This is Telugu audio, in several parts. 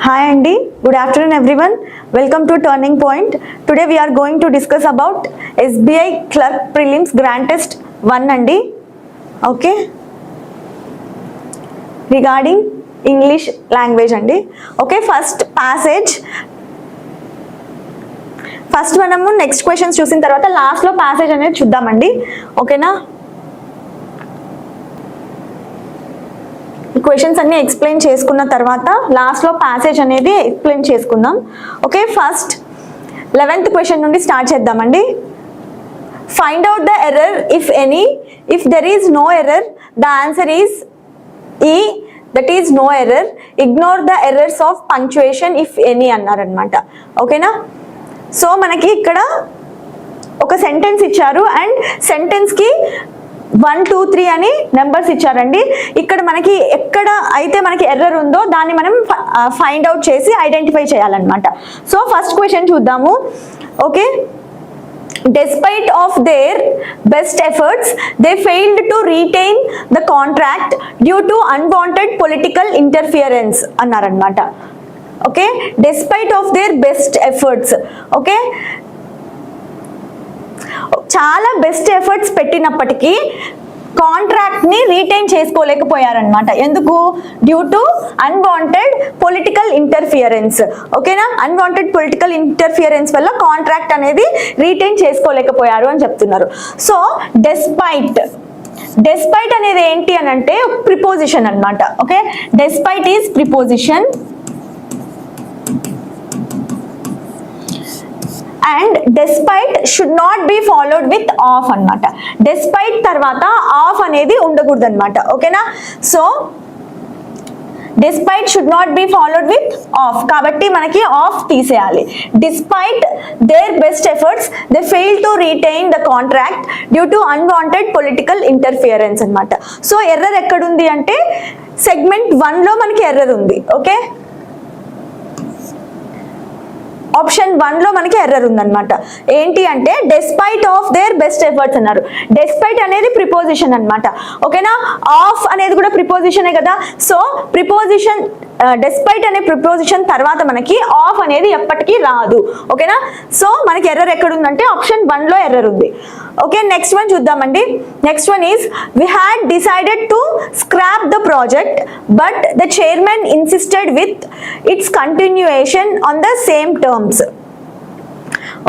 Hi Andy, good afternoon everyone. Welcome to Turning Point. Today we are going to discuss about SBI Clerk Prelims Grand Test 1 Andy. Okay. Regarding English language Andy. Okay, first passage. First మనము నెక్స్ట్ క్వశ్చన్స్ చూసిన తర్వాత లాస్ట్ లో ప్యాసేజ్ అనేది చూద్దామండి. ఓకేనా? ఈ క్వశ్చన్స్ అన్ని ఎక్స్ప్లెయిన్ చేసుకున్న తర్వాత లాస్ట్ లో ప్యాసేజ్ అనేది ఎక్స్ప్లెయిన్ చేసుకుందాం. ఓకే, ఫస్ట్ 11th క్వశ్చన్ నుండి స్టార్ట్ చేద్దామండి. Find out the error if any. If there is no error the answer is E, that is no error. Ignore the errors of punctuation if any అన్నారనమాట. ఓకేనా? సో మనకి ఇక్కడ ఒక సెంటెన్స్ ఇచ్చారు అండ్ సెంటెన్స్ కి 1, 2, 3 అని నెంబర్స్ ఇచ్చారండి. ఇక్కడ మనకి ఎక్కడ అయితే మనకి ఎర్రర్ ఉందో దాన్ని మనం ఫైండ్ అవుట్ చేసి ఐడెంటిఫై చేయాలన్నమాట. సో ఫస్ట్ క్వశ్చన్ చూద్దాము. Okay, despite of their best efforts they failed to retain the contract due to unwanted political interference అన్నారన్నమాట. Okay, despite of their best efforts. Okay, చాలా బెస్ట్ ఎఫర్ట్స్ పెట్టినప్పటికీ కాంట్రాక్ట్ ని రీటైన్ చేసుకోలేకపోయారనమాట. ఎందుకు? Due to unwanted political interference. ఓకేనా? అన్వాంటెడ్ పొలిటికల్ ఇంటర్ఫియరెన్స్ వల్ల కాంట్రాక్ట్ అనేది రీటైన్ చేసుకోలేకపోయారు అని చెప్తున్నారు. సో డెస్పైట్ అనేది ఏంటి అని అంటే ప్రిపోజిషన్ అన్నమాట. Okay, despite is preposition and despite should not be followed with of అన్నమాట. డెస్పైట్ తర్వాత ఆఫ్ అనేది ఉండకూడదు అనమాట. ఓకేనా? So despite should not be followed with of, కాబట్టి మనకి ఆఫ్ తీసేయాలి. Despite their best efforts they fail to retain the contract due to unwanted political interference అనమాట. సో ఎర్రర్ ఎక్కడుంది అంటే సెగ్మెంట్ 1 లో మనకి ఎర్రర్ ఉంది. ఓకే, ఆప్షన్ 1 లో మనకి ఎర్రర్ ఉందన్నమాట. ఏంటి అంటే despite of their best efforts అన్నారు. డెస్పైట్ అనేది ప్రిపోజిషన్ అన్నమాట. ఓకేనా? ఆఫ్ అనేది కూడా ప్రిపోజిషనే కదా. సో ప్రిపోజిషన్ డెస్పైట్ అనే ప్రిపోజిషన్ తర్వాత మనకి ఆఫ్ అనేది ఎప్పటికీ రాదు. ఓకేనా? సో మనకి ఎర్రర్ ఎక్కడ ఉందంటే ఆప్షన్ 1 లో ఎర్రర్ ఉంది. ఓకే, నెక్స్ట్ వన్ చూద్దామండి. Next one is we had decided to scrap the project but the chairman insisted with its continuation on the same terms.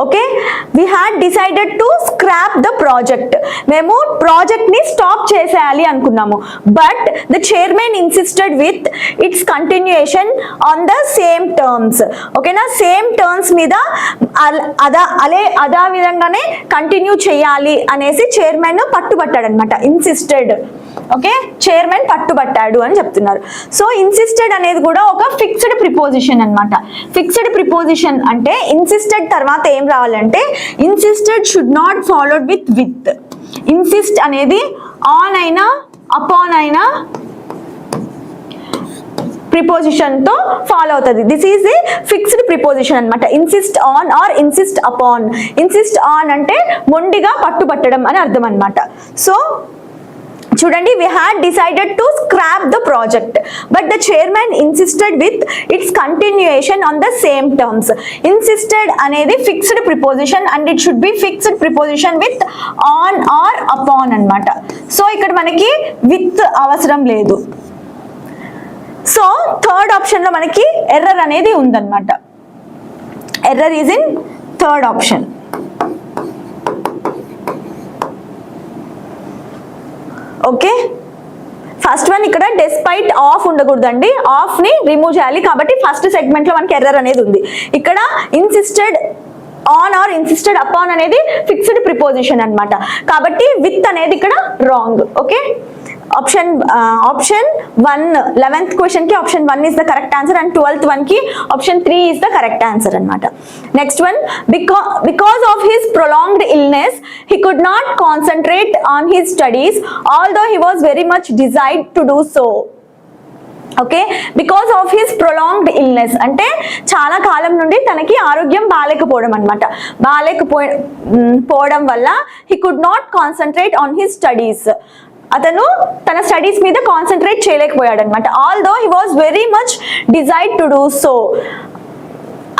Okay, we had decided to scrap the project. మేము ప్రాజెక్ట్ ని స్టాప్ చేసేయాలి అనుకున్నాము. But the chairman insisted with its continuation on the same terms. ఓకేనా? సేమ్ టర్మ్స్ మీద అదే విధంగానే కంటిన్యూ చేయాలి అనేసి చైర్మన్ పట్టుబట్టాడు అనమాట. ఇన్సిస్టెడ్. ఓకే, చైర్మన్ పట్టుబట్టాడు అని చెప్తున్నారు. సో ఇన్సిస్టెడ్ అనేది కూడా ఒక ఫిక్స్డ్ ప్రిపోజిషన్ అన్నమాట. ఫిక్స్డ్ ప్రిపోజిషన్ అంటే ఇన్సిస్టెడ్ తర్వాత ఏం రావాలంటే insisted should not followed with. Insist అనేది ఆన్ అయినా అపాన్ అయినా ప్రిపోజిషన్ తో ఫాలో అవుతుంది. This is a fixed preposition అన్నమాట. Insist on or insist upon. Insist on అంటే మొండిగా పట్టుబట్టడం అని అర్థం అన్నమాట. సో చూడండి, we had decided to scrap the project but the chairman insisted with its continuation on the same terms. Insisted అనేది fixed preposition and it should be fixed preposition with on or upon అన్నమాట. సో ఇక్కడ మనకి with అవసరం లేదు. సో థర్డ్ ఆప్షన్ లో మనకి ఎర్రర్ అనేది ఉందన్నమాట. Error is in third option. Okay, first one ఇక్కడ డెస్పైట్ ఆఫ్ ఉండకూడదండి. ఆఫ్ ని రిమూవ్ చేయాలి. కాబట్టి ఫస్ట్ సెగ్మెంట్ లో మనకి ఎర్రర్ అనేది ఉంది. ఇక్కడ insisted on or insisted upon అనేది ఫిక్స్డ్ ప్రిపోజిషన్ అన్నమాట. కాబట్టి విత్ అనేది ఇక్కడ wrong. Okay, option 1 11th question కి option 1 is the correct answer and 12th one కి option 3 is the correct answer అన్నమాట. Next one, because of his prolonged illness he could not concentrate on his studies although he was very much desired to do so. Okay, because of his prolonged illness అంటే చాలా కాలం నుండి తనకి ఆరోగ్యం బాలేకపోవడం అనమాట. బాలేకపోవడం వల్ల he could not concentrate on his studies. అతను తన స్టడీస్ మీద కాన్సన్ట్రేట్ చేయలేకపోయాడు అనమాట. Although he was very much desired to do so,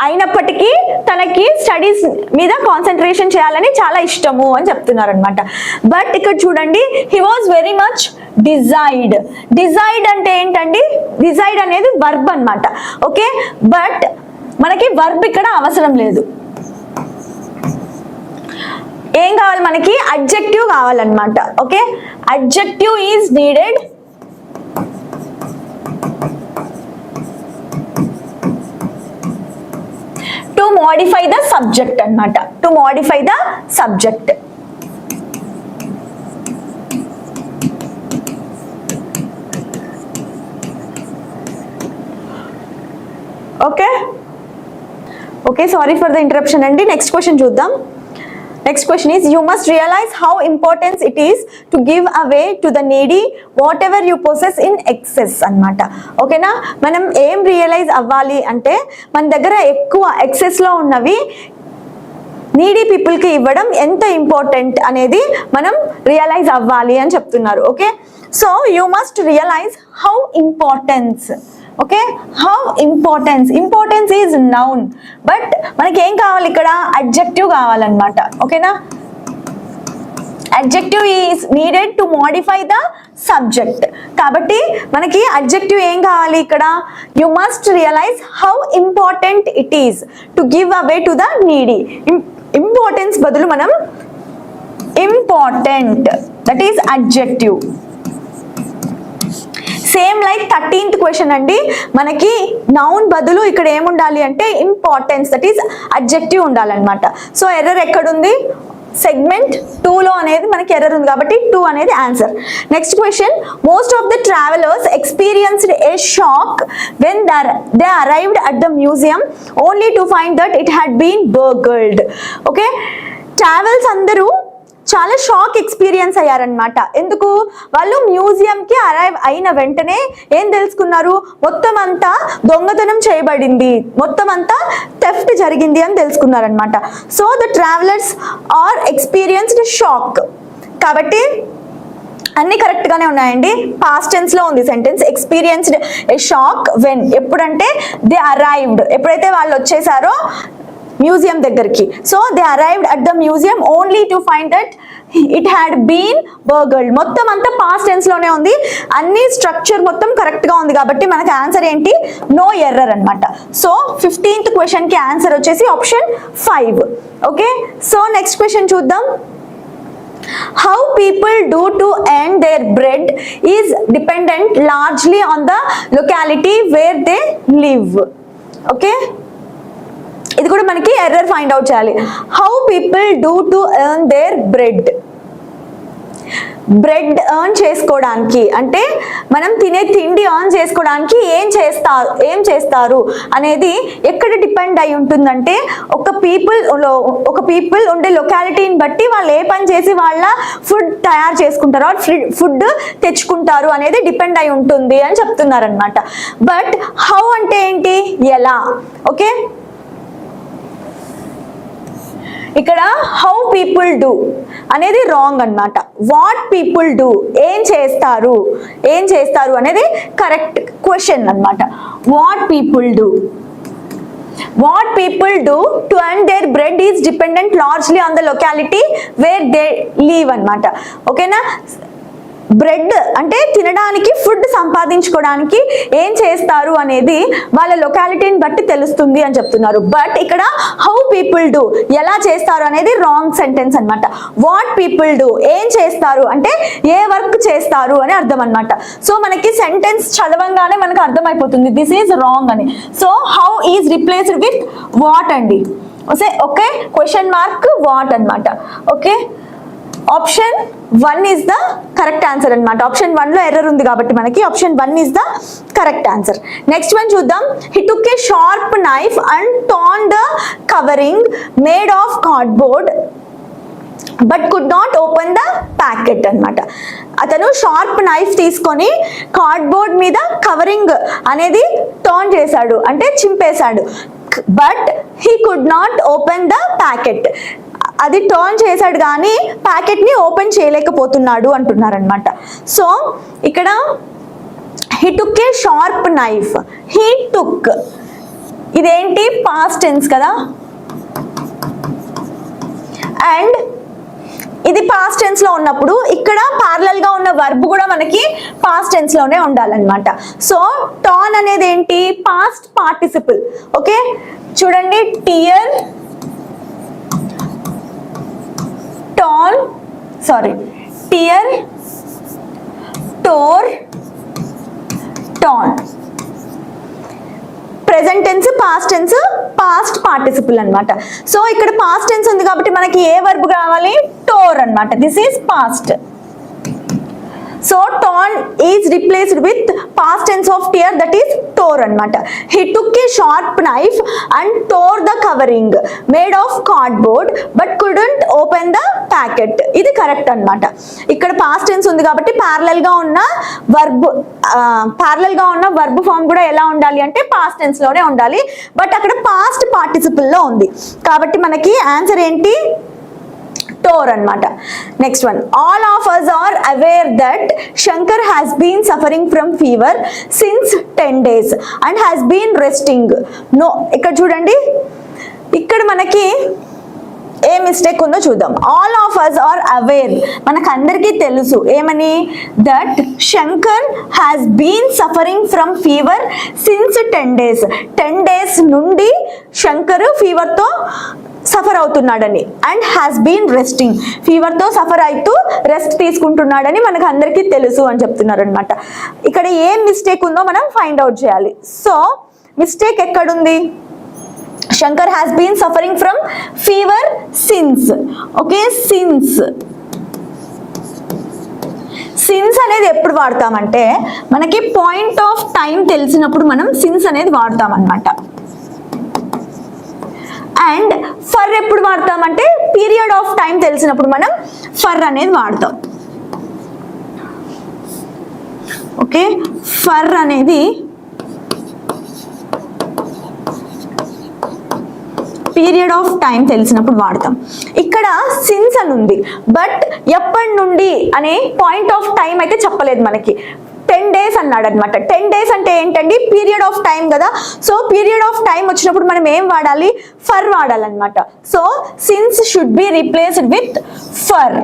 అయినప్పటికీ తనకి స్టడీస్ మీద కాన్సన్ట్రేషన్ చేయాలని చాలా ఇష్టము అని చెప్తున్నారు అనమాట. బట్ ఇక్కడ చూడండి, he was very much desired. Desired అంటే ఏంటండి? డిజైర్డ్ అనేది వర్బ్ అన్నమాట. ఓకే, బట్ మనకి వర్బ్ ఇక్కడ అవసరం లేదు. ఏం కావాలి మనకి? అడ్జెక్టివ్ కావాలన్నమాట. Okay, adjective is needed to modify the subject అన్నమాట. To modify the subject. Okay okay, sorry for the interruption అండి. నెక్స్ట్ క్వశ్చన్ చూద్దాం. Next question is, you must realize how important it is to give away to the needy whatever you possess in excess అన్నమాట. ఓకేనా, మనం ఏం రియలైజ్ అవ్వాలి అంటే మన దగ్గర ఎక్కువ ఎక్సెస్ లో ఉన్నవి నీడీ పీపుల్కి ఇవ్వడం ఎంత ఇంపార్టెంట్ అనేది మనం రియలైజ్ అవ్వాలి అని చెప్తున్నారు. Okay, so you must realise how importance. Okay, how importance. Importance is noun, but మనకి ఏం కావాలి ఇక్కడ? అడ్జెక్టివ్ కావాలన్నమాట. ఓకేనా, adjective is needed to modify the subject. కాబట్టి మనకి అడ్జెక్టివ్ ఏం కావాలి ఇక్కడ? You must realise how important it is to give away to the needy. Importance బదులు మనం important, that is adjective. Same like 13th question అండి. మనకి నౌన్ బదులు ఇక్కడ ఏముండాలి అంటే ఇంపార్టెన్స్, దట్ ఈస్ అడ్జెక్టివ్ ఉండాలన్నమాట. సో ఎర్రర్ ఎక్కడుంది? సెగ్మెంట్ 2లో అనేది మనకి ఎర్రర్ ఉంది కాబట్టి 2 అనేది answer. Next question, most of the travellers experienced a shock when they arrived at the museum only to find that it had been burgled. Okay, travels అందరూ చాలా షాక్ ఎక్స్పీరియన్స్ అయ్యారనమాట. ఎందుకు? వాళ్ళు మ్యూజియంకి అరైవ్ అయిన వెంటనే ఏం తెలుసుకున్నారు? మొత్తం అంతా దొంగతనం చేయబడింది, మొత్తం అంతా థెఫ్ట్ జరిగింది అని తెలుసుకున్నారనమాట. So the travellers are experienced shock. కాబట్టి అన్ని కరెక్ట్ గానే ఉన్నాయండి. పాస్ట్ టెన్స్ లో ఉంది sentence. Experienced a shock when, ఎప్పుడంటే దే అరైవ్డ్, ఎప్పుడైతే వాళ్ళు వచ్చేసారో మ్యూజియం దగ్గరికి. So they arrived at the museum only to find that it had been burgled. మొత్తం అంతా పాస్ట్ టెన్స్ లోనే ఉంది, అన్ని స్ట్రక్చర్ మొత్తం కరెక్ట్ గా ఉంది కాబట్టి మనకి ఆన్సర్ ఏంటి? నో ఎర్రర్ అన్నమాట. సో 15th క్వశ్చన్ కి ఆన్సర్ వచ్చేసి option 5. Okay, so next question చూద్దాం. How people do to earn their bread is dependent largely on the locality where they live. Okay, ఇది కూడా మనకి ఎర్రర్ ఫైండ్ అవుట్ చేయాలి. How people do to earn there bread. Bread earn చేసుకోవడానికి అంటే మనం తినే తిండి ఎర్న్ చేసుకోవడానికి ఏం చేస్తారు అనేది ఎక్కడ డిపెండ్ అయి ఉంటుందంటే ఒక పీపుల్ ఉండే లొకాలిటీని బట్టి వాళ్ళు ఏ పని చేసి వాళ్ళ ఫుడ్ తయారు చేసుకుంటారో ఫుడ్ తెచ్చుకుంటారు అనేది డిపెండ్ అయి ఉంటుంది అని చెప్తున్నారు అనమాట. బట్ హౌ అంటే ఏంటి? ఎలా. ఓకే, ఇక్కడ హౌ పీపుల్ డూ అనేది రాంగ్ అన్నమాట. వాట్ పీపుల్ డూ, ఏం చేస్తారు అనేది కరెక్ట్ క్వశ్చన్ అన్నమాట. What people do to earn their bread is dependent largely on the locality where they live అన్నమాట. ఓకేనా, బ్రెడ్ అంటే తినడానికి, ఫుడ్ సంపాదించుకోవడానికి ఏం చేస్తారు అనేది వాళ్ళ లొకాలిటీని బట్టి తెలుస్తుంది అని చెప్తున్నారు. బట్ ఇక్కడ హౌ పీపుల్ డూ, ఎలా చేస్తారు అనేది రాంగ్ సెంటెన్స్ అన్నమాట. వాట్ పీపుల్ డూ, ఏం చేస్తారు అంటే ఏ వర్క్ చేస్తారు అని అర్థం అన్నమాట. సో మనకి సెంటెన్స్ చదవంగానే మనకు అర్థమైపోతుంది దిస్ ఈజ్ రాంగ్ అని. So how is replaced with what అండి. ఓకే, క్వశ్చన్ మార్క్ వాట్ అన్నమాట. Okay, option 1 is the correct answer అన్నమాట. ఆప్షన్ 1 లో ఎర్రర్ ఉంది కాబట్టి మనకి option 1 is the correct answer. Next one చూద్దాం. He took a sharp knife and torn the covering made of cardboard but could not open the packet అన్నమాట. అతను షార్ప్ నైఫ్ తీసుకొని కార్డ్బోర్డ్ మీద కవరింగ్ అనేది టర్న్ చేశాడు, అంటే చింపేశాడు. But he could not open the packet. అది టర్న్ చేశాడు కానీ ప్యాకెట్ని ఓపెన్ చేయలేకపోతున్నాడు అంటున్నారనమాట. సో ఇక్కడ he took a sharp knife. he took ఇదేంటి పాస్ట్ టెన్స్ కదా, అండ్ ఇది పాస్ట్ టెన్స్ లో ఉన్నప్పుడు ఇక్కడ ప్యారలల్ గా ఉన్న వర్బ్ కూడా మనకి పాస్ట్ టెన్స్ లోనే ఉండాలన్నమాట. సో టర్న్ అనేది ఏంటి, పాస్ట్ పార్టిసిపుల్. ఓకే చూడండి, tear tore, torn. Present tense, past tense, past participle అన్నమాట. సో ఇక్కడ పాస్ట్ టెన్స్ ఉంది కాబట్టి మనకి ఏ వర్బ్ కావాలి, టోర్ అన్నమాట. This is past. So torn is replaced with past tense of tear, that is tore అన్నమాట. he took a sharp knife and tore the covering made of cardboard but couldn't open the packet. ఇది కరెక్ట్ అన్నమాట. ఇక్కడ past tense ఉంది కాబట్టి ప్యారలల్ గా ఉన్న వర్బ్ ఫామ్ కూడా ఎలా ఉండాలి అంటే past tense లోనే ఉండాలి. బట్ అక్కడ పాస్ట్ పార్టిసిపుల్ లో ఉంది కాబట్టి మనకి ఆన్సర్ ఏంటి, టోర్ అన్నమాట. Next one, all of us are aware that Shankar has been suffering from fever since 10 days and has been resting. No, ఇక్కడ చూడండి, ఇక్కడ మనకి ఏ మిస్టేక్ ఉందో చూద్దాం. All of us are aware, మనకందరికీ తెలుసు ఏమని, that Shankar has been suffering from fever since 10 days. 10 days నుండి శంకర్ ఫీవర్తో సఫర్ అవుతున్నాడని, అండ్ హ్యాస్ బీన్ రెస్టింగ్, ఫీవర్తో సఫర్ అవుతూ రెస్ట్ తీసుకుంటున్నాడని మనకు అందరికీ తెలుసు అని చెప్తున్నారు అనమాట. ఇక్కడ ఏం మిస్టేక్ ఉందో మనం ఫైండ్ అవుట్ చేయాలి. సో మిస్టేక్ ఎక్కడుంది, Shankar has been suffering from fever since. Okay, since అనేది ఎప్పుడు వాడతామంటే మనకి పాయింట్ ఆఫ్ టైం తెలిసినప్పుడు మనం సిన్స్ అనేది వాడతాం అన్నమాట. అండ్ ఫర్ ఎప్పుడు వాడతామంటే పీరియడ్ ఆఫ్ టైం తెలిసినప్పుడు మనం ఫర్ అనేది వాడతాం. ఓకే, ఫర్ అనేది పీరియడ్ ఆఫ్ టైం తెలిసినప్పుడు వాడతాం. ఇక్కడ సిన్స్ అని ఉంది బట్ ఎప్పటి నుండి అనే పాయింట్ ఆఫ్ టైం అయితే చెప్పలేదు మనకి. 10 days అన్నాడు అనమాట. 10 days అంటే ఏంటండి, పీరియడ్ ఆఫ్ టైం కదా. సో పీరియడ్ ఆఫ్ టైం వచ్చినప్పుడు మనం ఏం వాడాలి, ఫర్ వాడాలన్నమాట. So since should be replaced with for,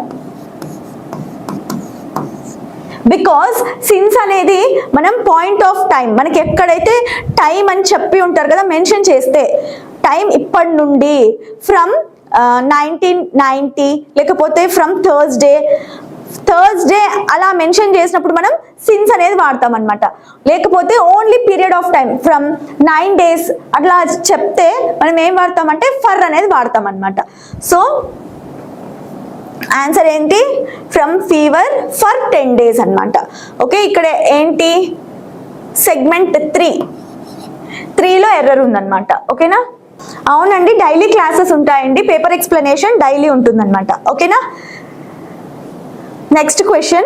because since అనేది మనం పాయింట్ ఆఫ్ టైం, మనకి ఎక్కడైతే టైం అని చెప్పి ఉంటారు కదా, మెన్షన్ చేస్తే టైం ఇప్పటి నుండి ఫ్రమ్ 1990 లేకపోతే ఫ్రమ్ థర్స్డే అలా మెన్షన్ చేసినప్పుడు మనం సిన్స్ అనేది వాడతాం అనమాట. లేకపోతే only period of time from 9 days అట్లా చెప్తే మనం ఏం వాడతామంటే ఫర్ అనేది వాడతాం అనమాట. సో ఆన్సర్ ఏంటి, ఫ్రమ్ ఫీవర్ ఫర్ 10 days అన్నమాట. ఓకే, ఇక్కడ ఏంటి, సెగ్మెంట్ 3లో ఎర్రర్ ఉందన్నమాట. ఓకేనా, అవునండి, డైలీ క్లాసెస్ ఉంటాయండి, పేపర్ ఎక్స్ప్లెనేషన్ డైలీ ఉంటుందన్నమాట. ఓకేనా. Next question,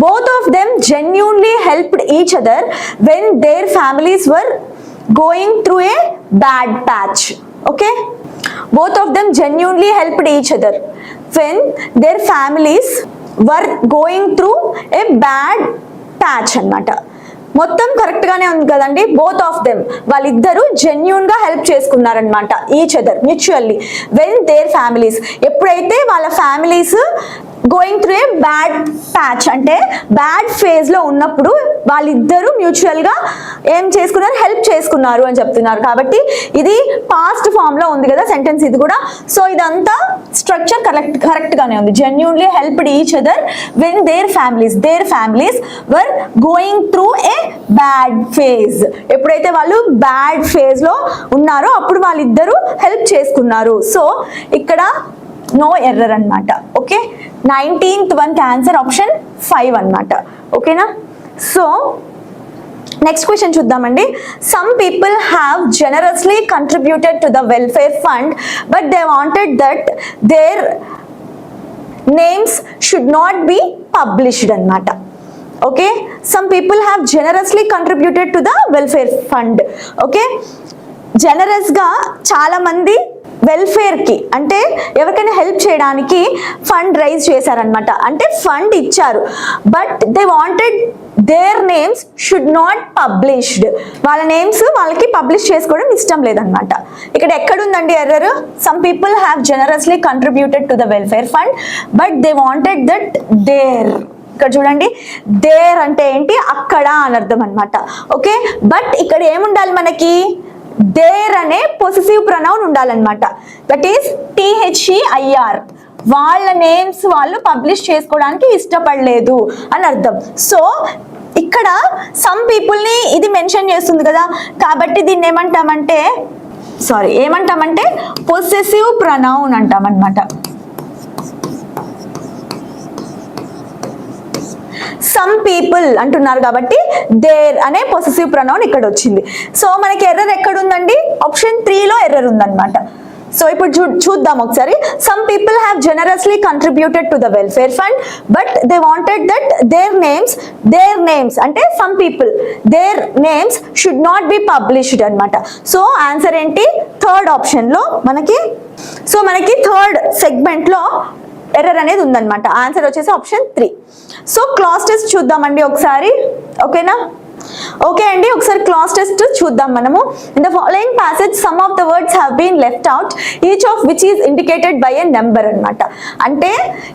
both of them genuinely helped each other when their families were going through a bad patch. Okay, both of them genuinely helped each other when their families were going through a bad patch అన్నమాట. మొత్తం కరెక్ట్ గానే ఉంది కదండి. బోత్ ఆఫ్ దెమ్, వాళ్ళిద్దరూ జెన్యూన్ గా హెల్ప్ చేసుకున్నారనమాట each other mutually. When their families, ఎప్పుడైతే వాళ్ళ families going through a bad patch అంటే బ్యాడ్ ఫేజ్ లో ఉన్నప్పుడు వాళ్ళిద్దరూ మ్యూచువల్ గా ఏం చేసుకున్నారు, హెల్ప్ చేసుకున్నారు అని చెప్తున్నారు. కాబట్టి ఇది పాస్ట్ ఫామ్ లో ఉంది కదా సెంటెన్స్ ఇది కూడా. సో ఇదంతా స్ట్రక్చర్ కరెక్ట్ గానే ఉంది. Genuinely helped each other when their families were going through a bad phase. ఎప్పుడైతే వాళ్ళు బ్యాడ్ ఫేజ్ లో ఉన్నారో అప్పుడు వాళ్ళిద్దరూ హెల్ప్ చేసుకున్నారు. సో ఇక్కడ నో ఎర్రర్ అన్నమాట. Okay, 19th one answer option 5 అన్నమాట. ఓకేనా. సో నెక్స్ట్ క్వశ్చన్ చూద్దామండి. Some people have generously contributed to the welfare fund but they wanted that their names should not be published అన్నమాట. Okay, some people have generously contributed to the welfare fund. Okay, generous గా చాలా మంది వెల్ఫేర్కి అంటే ఎవరికైనా హెల్ప్ చేయడానికి ఫండ్ రైజ్ చేశారనమాట. అంటే ఫండ్ ఇచ్చారు, but they wanted their names should not published. వాళ్ళ నేమ్స్ వాళ్ళకి పబ్లిష్ చేసుకోవడం ఇష్టం లేదనమాట. ఇక్కడ ఎక్కడుందండి error? Some people have generously contributed to the welfare fund but they wanted that their. ఇక్కడ చూడండి, దేర్ అంటే ఏంటి? అక్కడ అని అర్థం అనమాట. ఓకే, బట్ ఇక్కడ ఏముండాలి మనకి? దేర్ అనే పొసెసివ్ ప్రొనౌన్ ఉండాలన్నమాట. That is THEIR. వాళ్ళ నేమ్స్ వాళ్ళు పబ్లిష్ చేసుకోవడానికి ఇష్టపడలేదు అని అర్థం. సో ఇక్కడ సమ్ పీపుల్ని ఇది మెన్షన్ చేస్తుంది కదా, కాబట్టి దీన్ని ఏమంటామంటే పొసెసివ్ ప్రొనౌన్ అంటామన్నమాట. సమ్ పీపుల్ అంటున్నారు కాబట్టి దేర్ అనే పొసెసివ్ ప్రొనౌన్ ఇక్కడ వచ్చింది. సో మనకి ఎర్రర్ ఎక్కడ ఉందండి? ఆప్షన్ 3లో ఎర్రర్ ఉందన్నమాట. సో ఇప్పుడు చూద్దాం ఒకసారి. Some people have generously contributed to the welfare fund but they wanted that their names అంటే some people their names should not be published అనమాట. సో ఆన్సర్ ఏంటి? థర్డ్ ఆప్షన్ లో మనకి. సో మనకి థర్డ్ సెగ్మెంట్ లో ఎర్రర్ అనేది ఉందన్నమాట. ఆన్సర్ వచ్చేసి ఆప్షన్ 3. సో క్లాస్ టెస్ట్ చూద్దామండి ఒకసారి. ఓకేనా? ఓకే అండి, ఒకసారి క్లాస్ టెస్ట్ చూద్దాం మనము. In the following passage some of the words have been left out each of which is indicated by a number అనమాట. అంటే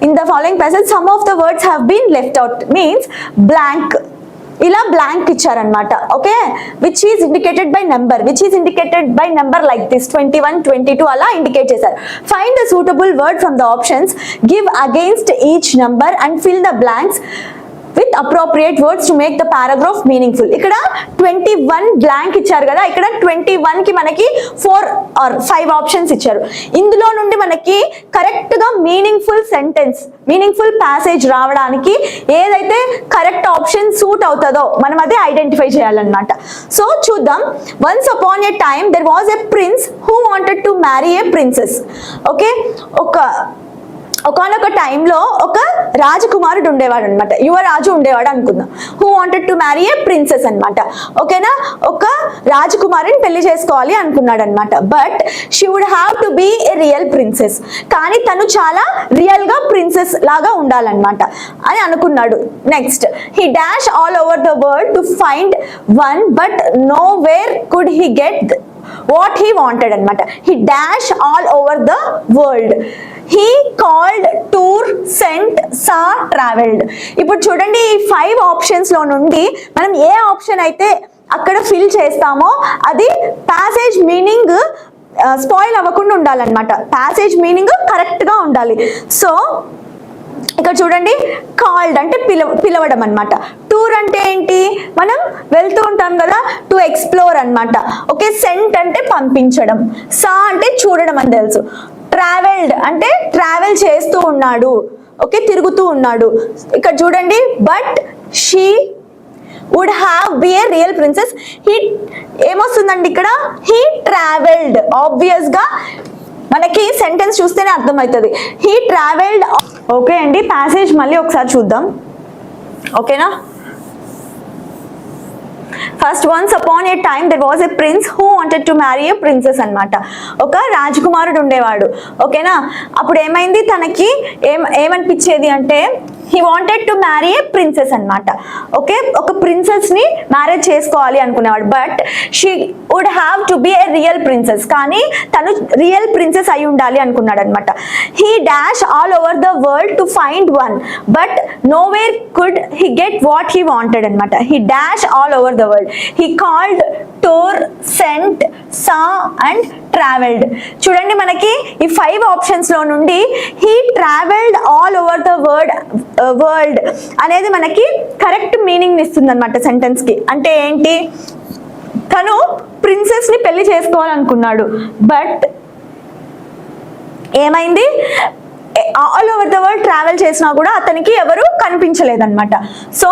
in the following passage some of the words have been left out means blank. ఇలా బ్లాంక్ ఇచ్చారనమాట. Okay, which is indicated by number like this 21, 22 అలా ఇండికేట్ చేశారు. Find the suitable word from the options, give against each number and fill the blanks with appropriate words to make the paragraph meaningful. ఇక్కడ 21 బ్లాంక్ ఇచ్చారు కదా, ఇక్కడ 21 కి మనకి 4 or 5 ఆప్షన్స్ ఇచ్చారు. ఇందులో నుండి మనకి కరెక్ట్ గా మీనింగ్ఫుల్ ప్యాసేజ్ రావడానికి ఏదైతే కరెక్ట్ ఆప్షన్ సూట్ అవుతుందో మనం అదే ఐడెంటిఫై చేయాలన్నమాట. సో చూద్దాం. Once upon a time there was a prince who wanted to marry a princess. Okay, ఒకనొక టైంలో ఒక రాజకుమారుడు ఉండేవాడు అనమాట. యువరాజు ఉండేవాడు అనుకుందాం. Who wanted to marry a princess అనమాట. ఓకేనా? ఒక రాజకుమారిని పెళ్లి చేసుకోవాలి అనుకున్నాడు అనమాట. But she would have to be a real princess. కానీ తను చాలా రియల్ గా ప్రిన్సెస్ లాగా ఉండాలన్నమాట అని అనుకున్నాడు. Next, he dash all over the world to find one but know where could he get what he wanted అనమాట. He dash all over the world. He called, tour, sent, saw, traveled. ఇప్పుడు చూడండి, ఈ 5 ఆప్షన్స్ లో నుండి మనం ఏ ఆప్షన్ అయితే అక్కడ ఫిల్ చేస్తామో అది ప్యాసేజ్ మీనింగ్ స్పాయిల్ అవ్వకుండా ఉండాలన్నమాట. ప్యాసేజ్ మీనింగ్ కరెక్ట్ గా ఉండాలి. సో ఇక్కడ చూడండి, కాల్డ్ అంటే పిలవడం అనమాట. టూర్ అంటే ఏంటి? మనం వెళ్తూ ఉంటాం కదా, టు ఎక్స్ప్లోర్ అనమాట. ఓకే, సెంట్ అంటే పంపించడం, సా అంటే చూడడం అని తెలుసు. ట్రావెల్డ్ అంటే ట్రావెల్ చేస్తూ ఉన్నాడు, ఓకే, తిరుగుతూ ఉన్నాడు. ఇక్కడ చూడండి, but she would have be a real princess. He ఏమొస్తుందండి ఇక్కడ? He travelled. ఆబ్వియస్ గా మనకి సెంటెన్స్ చూస్తేనే అర్థమవుతుంది. He travelled. ఓకే అండి, ప్యాసేజ్ మళ్ళీ ఒకసారి చూద్దాం. ఓకేనా? First, once upon a time there was a prince who wanted to marry a princess అనమాట. ఒక రాజకుమారుడు ఉండేవాడు. ఓకేనా? అప్పుడు ఏమైంది? తనకి ఏమనిపించేది అంటే he wanted to marry a princess అనమాట. ఓకే, ఒక ప్రిన్సెస్ ని మ్యారేజ్ చేసుకోవాలి అనుకునేవాడు. But she would have to be a real princess. కానీ తను రియల్ ప్రిన్సెస్ అయి ఉండాలి అనుకున్నాడు అనమాట. He dash all over the world to find one but nowhere could he get what he wanted అనమాట. He dash all over the world. He called, tore, sent, saw and travelled. చూడండి, మనకి ఈ 5 ఆప్షన్స్ లో నుండి he travelled all over the world అనేది మనకి కరెక్ట్ మీనింగ్ ఇస్తుంది అనమాట సెంటెన్స్ కి. అంటే ఏంటి? తను ప్రిన్సెస్ ని పెళ్లి చేసుకోవాలనుకున్నాడు, బట్ ఏమైంది? All over the world travel చేసినా కూడా అతనికి ఎవరు కనిపించలేదన్నమాట. So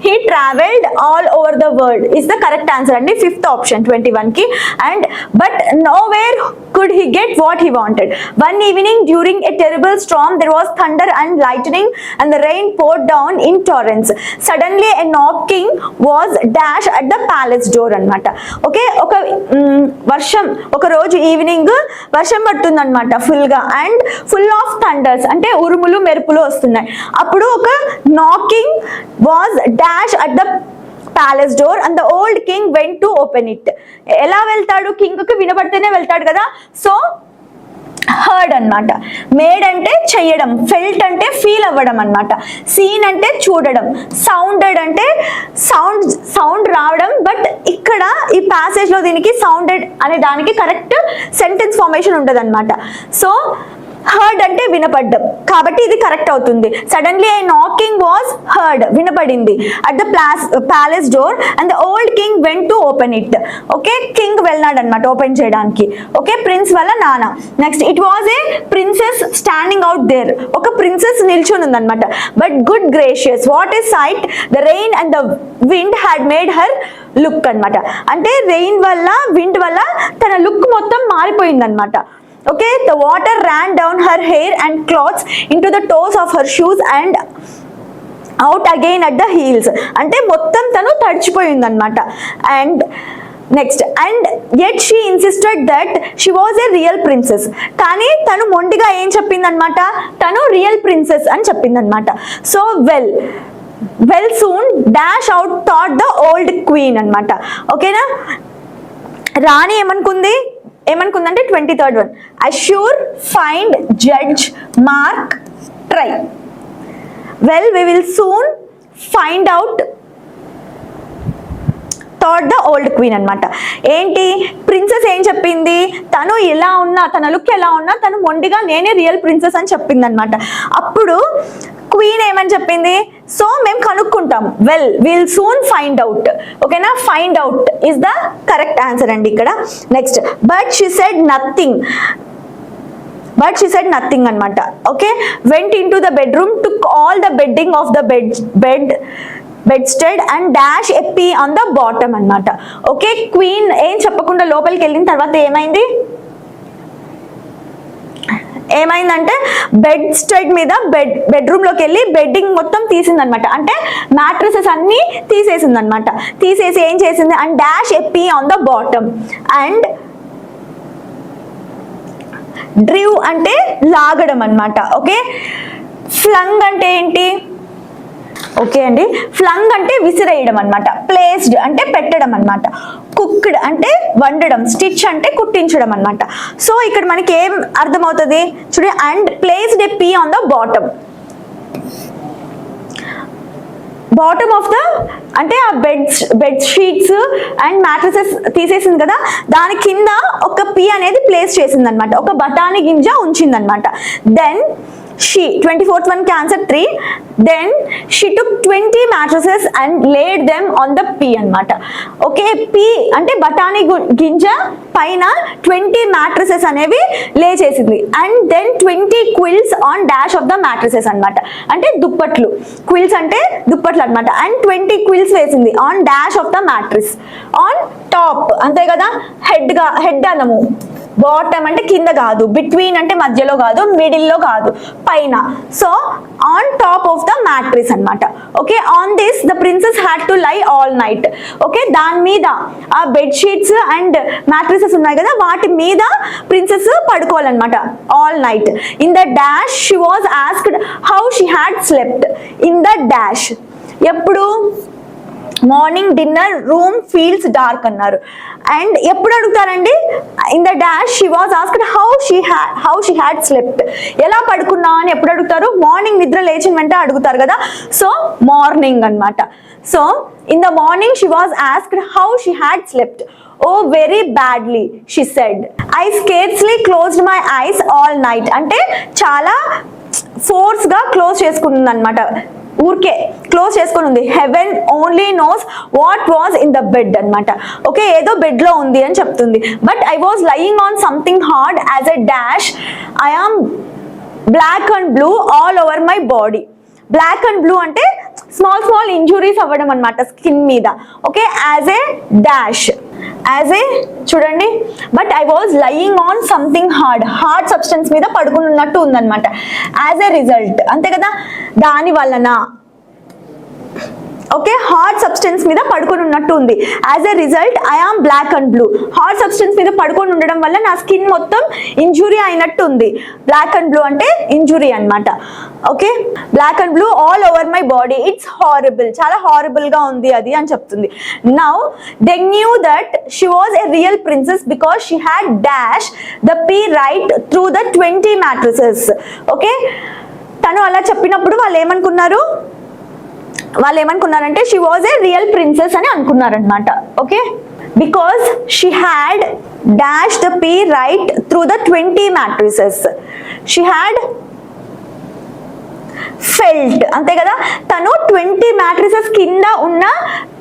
he travelled all over the world is the correct answer అండి, ఫిఫ్త్ ఆప్షన్ 21 కి. And but nowhere could he get what he wanted. One evening during a terrible storm there was thunder and lightning and the rain poured down in torrents. Suddenly a knocking was dash at the palace door అన్నమాట. ఓకే, ఒక వర్షం, ఒక రోజు ఈవినింగ్ వర్షం పడుతుంది అనమాట ఫుల్ గా, అండ్ ఫుల్ ఆఫ్ థండర్స్ అంటే ఉరుములు మెరుపులు వస్తున్నాయి. అప్పుడు ఒక knocking was dash at the palace door and the old king went to open it. ఎలా వెళ్తాడు? కింగ్ కి వినబడితేనే వెళ్తాడు కదా. సో హర్డ్ అన్నమాట. మేడ్ అంటే చెయ్యడం, ఫెల్ట్ అంటే ఫీల్ అవ్వడం అన్నమాట, సీన్ అంటే చూడడం, సౌండెడ్ అంటే సౌండ్ రావడం. బట్ ఇక్కడ ఈ ప్యాసేజ్ లో దీనికి సౌండెడ్ అనే దానికి కరెక్ట్ సెంటెన్స్ ఫార్మేషన్ ఉండదు అనమాట. సో హర్డ్ అంటే వినపడ్డం, కాబట్టి ఇది కరెక్ట్ అవుతుంది. Suddenly a knocking was heard, వినపడింది. At the palace door and the old king went to open it. Okay, king వెళ్ళాడు అనమాట ఓపెన్ చేయడానికి. ఓకే, ప్రిన్స్ వల్ల నాన్న. Next, it was a princess standing out there. ఒక ప్రిన్సెస్ నిల్చొని ఉందన్నమాట. But good gracious what is sight, the rain and the wind had made her look అనమాట. అంటే రెయిన్ వల్ల విండ్ వల్ల తన లుక్ మొత్తం మారిపోయింది అనమాట. Okay, the water ran down her hair and clothes into the toes of her shoes and out again at the heels. అంటే మొత్తం తను తడిచిపోయింది అనమాట. And next, and yet she insisted that she was a real princess. కానీ తను మొండిగా ఏం చెప్పిందనమాట, తను రియల్ ప్రిన్సెస్ అని చెప్పిందనమాట. So well soon dash out thought the old queen అనమాట. ఓకేనా, రాణి ఏమనుకుందంటే 23rd one, assure, find, judge, mark, try. Well we will soon find out thought the old queen అనమాట. ఏంటి, ప్రిన్సెస్ ఏం చెప్పింది, తను ఎలా ఉన్నా, తన లుక్ ఎలా ఉన్నా తను మొండిగా నేనే రియల్ ప్రిన్సెస్ అని చెప్పింది అనమాట. అప్పుడు క్వీన్ ఏమని చెప్పింది, సో మేము కనుక్కుంటాం. Will soon find out. ఓకేనా, find out is the correct answer అండి ఇక్కడ. Next, but she said nothing అనమాట. Okay, went in to the bedroom, took all the bedding off the bedstead and dash a pea on the bottom అన్నమాట. ఓకే, క్వీన్ ఏం చెప్పకుండా లోపలికి వెళ్ళిన తర్వాత ఏమైందంటే బెడ్ స్టెడ్ మీద బెడ్రూమ్ లోకి వెళ్ళి బెడ్డింగ్ మొత్తం తీసింది అనమాట. అంటే మ్యాట్రసెస్ అన్ని తీసేసింది అనమాట. తీసేసి ఏం చేసింది, and dash a pea on the bottom and drive అంటే లాగడం అనమాట. ఓకే, ఫ్లంగ్ అంటే ఏంటి, ఓకే అండి, ఫ్లంగ్ అంటే విసిరేయడం అనమాట. ప్లేస్డ్ అంటే పెట్టడం అనమాట. కుక్డ్ అంటే వండడం. స్టిచ్ అంటే కుట్టించడం అనమాట. సో ఇక్కడ మనకి ఏం అర్థమవుతుంది చూడండి, and placed A P on the bottom of the అంటే ఆ బెడ్ షీట్స్ అండ్ మ్యాట్రసెస్ తీసేసింది కదా, దాని కింద ఒక పీ అనేది ప్లేస్ చేసింది అనమాట. ఒక బఠానీ గింజ ఉంచింది అనమాట. Then she 24th one can answer 3. Then she took 20 mattresses and laid them on the P అన్నమాట. ఓకే, P అంటే బఠానీ గింజ పైన 20 mattresses అనేవి లే చేసింది. And then 20 quilts on dash of the mattresses అన్నమాట. అంటే దుప్పట్లు, quilts అంటే దుప్పట్లు అన్నమాట. అండ్ 20 quilts వేసింది on dash of the mattress. On top అంతే కదా, హెడ్ అనము. బాటమ్ అంటే కింద కాదు, బిట్వీన్ అంటే మధ్యలో కాదు, మిడిల్లో కాదు, పైన. So on top of the mattress అన్నమాట. Okay, on this the princess had to lie all night. Okay, దాని మీద ఆ బెడ్ షీట్స్ అండ్ మ్యాట్రెసెస్ ఉన్నాయి కదా, వాటి మీద ప్రిన్సెస్ పడుకోవాలన్నమాట all night. In the dash she was asked how she had slept. In the dash ఎప్పుడు, morning dinner room feels dark అన్నారు. అండ్ ఎప్పుడు అడుగుతారండి, in the dash she was asked how she had slept. ఎలా పడుకున్నా అని ఎప్పుడు అడుగుతారు, మార్నింగ్ నిద్ర లేచిన వెంటనే అడుగుతారు కదా. సో మార్నింగ్ అన్నమాట. So in the morning she was asked how she had slept. Oh, very badly, she said. I scarcely closed my eyes all night. అంటే చాలా ఫోర్స్ గా క్లోజ్ చేసుకుంటుంది అనమాట, ఊరికే క్లోజ్ చేసుకొని ఉంది. Heaven only knows what was in the bed అనమాట. ఓకే, ఏదో బెడ్ లో ఉంది అని చెప్తుంది. But I was lying on something hard as a dash. I am black and blue all over my body. Black and blue అంటే స్మాల్ ఇంజురీస్ అవ్వడం అనమాట స్కిన్ మీద. Okay, as a dash, as a చూడండి, but I was lying on something hard substance మీద పడుకుని ఉన్నట్టు ఉందన్నమాట. యాజ్ ఏ రిజల్ట్, అంతే కదా, దాని వలన. ఓకే, హార్డ్ సబ్స్టెన్స్ మీద పడుకొని ఉన్నట్టు ఉంది. As a result I am black and blue. Hard substance మీద పడుకొని ఉండడం వల్ల నా స్కిన్ మొత్తం ఇంజురీ అయినట్టు ఉంది. బ్లాక్ అండ్ బ్లూ అంటే ఇంజురీ అన్నమాట. Okay, black and blue all over my body, it's horrible, చాలా హారబుల్ గా ఉంది అది అని చెప్తుంది. Now they knew that she was a real princess because she had dash the pea right through the 20 mattresses. Okay, తను అలా చెప్పినప్పుడు వాళ్ళు ఏమనుకున్నారంటే she was a real princess అని అనుకున్నారనమాట. Okay, because she had dash the pea right through the 20 mattresses. She had felt, అంతే కదా, తను 20 mattresses కింద ఉన్న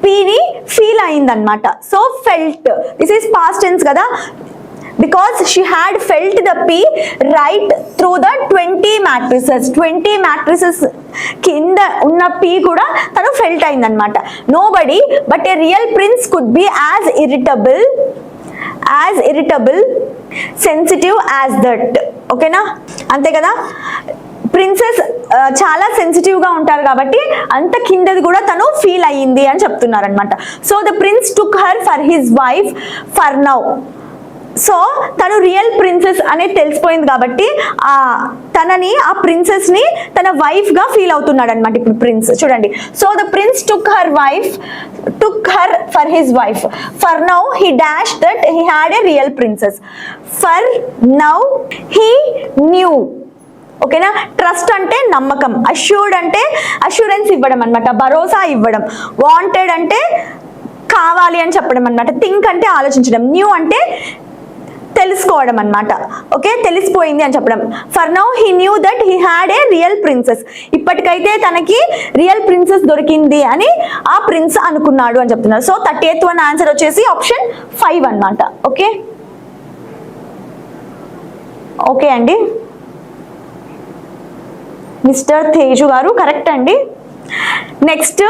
పీని ఫీల్ అయిందనమాట. So felt, this is past tense కదా, because she had felt the pee right through the 20 mattresses. 20 mattresses కింద ఉన్న పీ కూడా తను ఫెల్ట్ అయిందనమాట. nobody but a real prince could be as irritable, sensitive as that. ఓకేనా, అంతే కదా, ప్రిన్సెస్ చాలా సెన్సిటివ్ గా ఉంటారు కాబట్టి అంత కిందది కూడా తను ఫీల్ అయ్యింది అని చెప్తున్నారనమాట. So the prince took her for his wife for now. So తను రియల్ ప్రిన్సెస్ అనేది తెలిసిపోయింది కాబట్టి తనని, ఆ ప్రిన్సెస్ ని తన వైఫ్ గా ఫీల్ అవుతున్నాడు అనమాట ఇప్పుడు ప్రిన్స్. చూడండి, so the prince took her for his wife for now he dash that he had a real princess. For now he knew. ఓకేనా, ట్రస్ట్ అంటే నమ్మకం, అష్యూర్డ్ అంటే అష్యూరెన్స్ ఇవ్వడం అనమాట, భరోసా ఇవ్వడం. వాంటెడ్ అంటే కావాలి అని చెప్పడం అనమాట. థింక్ అంటే ఆలోచించడం. న్యూ అంటే తెలుసుకోవడం అన్నమాట. ఓకే, తెలిసిపోయింది అని చెప్పడం. For now he knew that he had a real princess. ఇప్పటికైతే తనకి రియల్ ప్రిన్సెస్ దొరికింది అని ఆ ప్రిన్స్ అనుకున్నాడు అని చెప్తున్నారు. సో 38th వన్ ఆన్సర్ వచ్చేసి ఆప్షన్ 5 అన్నమాట. ఓకే, ఓకే అండి, మిస్టర్ తేజు గారు కరెక్ట్ అండి. నెక్స్ట్,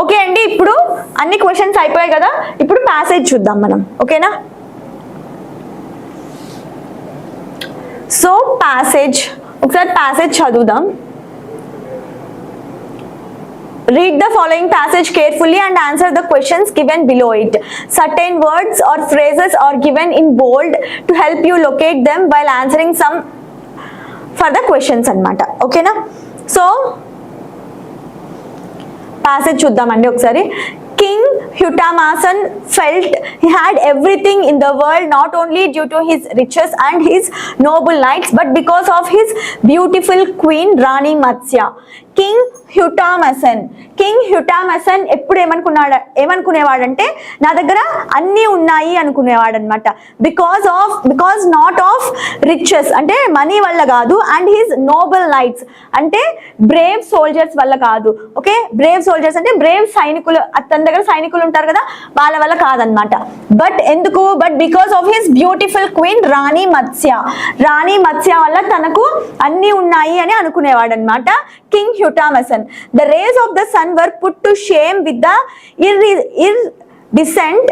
ఓకే అండి, ఇప్పుడు అన్ని క్వశ్చన్స్ అయిపోయాయి కదా, ఇప్పుడు ప్యాసేజ్ చూద్దాం మనం. ఓకేనా, సో ప్యాసేజ్, ఒకసారి ప్యాసేజ్ చదువుదాం. Read the following passage carefully and answer the questions given below it. Certain words or phrases are given in bold to help you locate them while answering some further questions అన్నమాట. ఓకేనా, సో ప్యాసేజ్ చూద్దామండి ఒకసారి. King Hutamasan felt he had everything in the world not only due to his riches and his noble knights but because of his beautiful queen Rani Matsya. King Hutamasan ఎప్పుడు ఏమనుకునేవాడంటే నా దగ్గర అన్నీ ఉన్నాయి అనుకునేవాడు అనమాట. బికాస్ నాట్ ఆఫ్ రిచెస్ అంటే మనీ వల్ల కాదు, అండ్ హిజ్ నోబల్ నైట్స్ అంటే బ్రేవ్ సోల్జర్స్ వల్ల కాదు. ఓకే, బ్రేవ్ సోల్జర్స్ అంటే బ్రేవ్ సైనికులు, తన దగ్గర సైనికులు ఉంటారు కదా, వాళ్ళ వల్ల కాదనమాట. బట్ ఎందుకు? But because of his beautiful queen Rani Matsya వల్ల తనకు అన్నీ ఉన్నాయి అని అనుకునేవాడు అనమాట కింగ్ హ్యూటామసన్. The rays of the sun were put to shame with the iridescent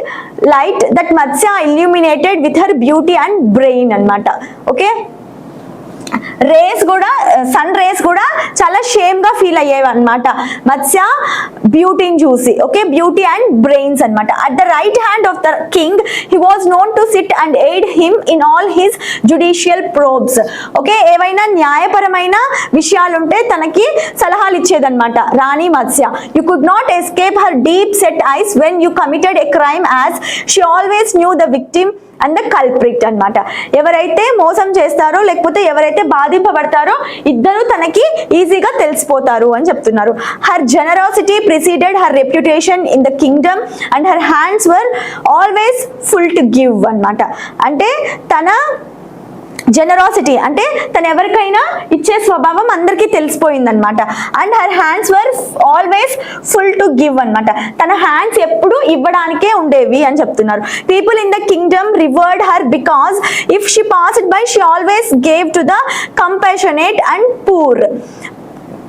light that Matsya illuminated with her beauty and brain అన్నమాట. ఓకే, రేస్ కూడా, సన్ రేస్ కూడా చాలా షేమ్ గా ఫీల్ అయ్యేవి అనమాట మత్స్య బ్యూటీని చూసి. ఓకే, బ్యూటీ అండ్ బ్రెయిన్స్ అన్నమాట. At the right hand of the king he was known to SIT and aid him in all his judicial probes. Okay, ఏవైనా న్యాయపరమైన విషయాలుంటే తనకి సలహాలు ఇచ్చేదన్నమాట రాణి మత్స్య. You could not escape her deep set ice when you committed a crime as she always new the victim and the culprit అన్నమాట. ఎవరైతే మోసం చేస్తారో లేకపోతే ఎవరైతే బాధింపబడతారో ఇద్దరు తనకి ఈజీగా తెలిసిపోతారు అని చెప్తున్నారు. Her generosity preceded her reputation in the Kingdom and her hands were always full to give అన్నమాట. అంటే తన జెనరాసిటీ అంటే తను ఎవరికైనా ఇచ్చే స్వభావం అందరికీ తెలిసిపోయిందనమాట. And her hands were always full to give అనమాట. తన హ్యాండ్స్ ఎప్పుడు ఇవ్వడానికే ఉండేవి అని చెప్తున్నారు. People in the kingdom revered her because if she passed by she always gave to the compassionate and poor.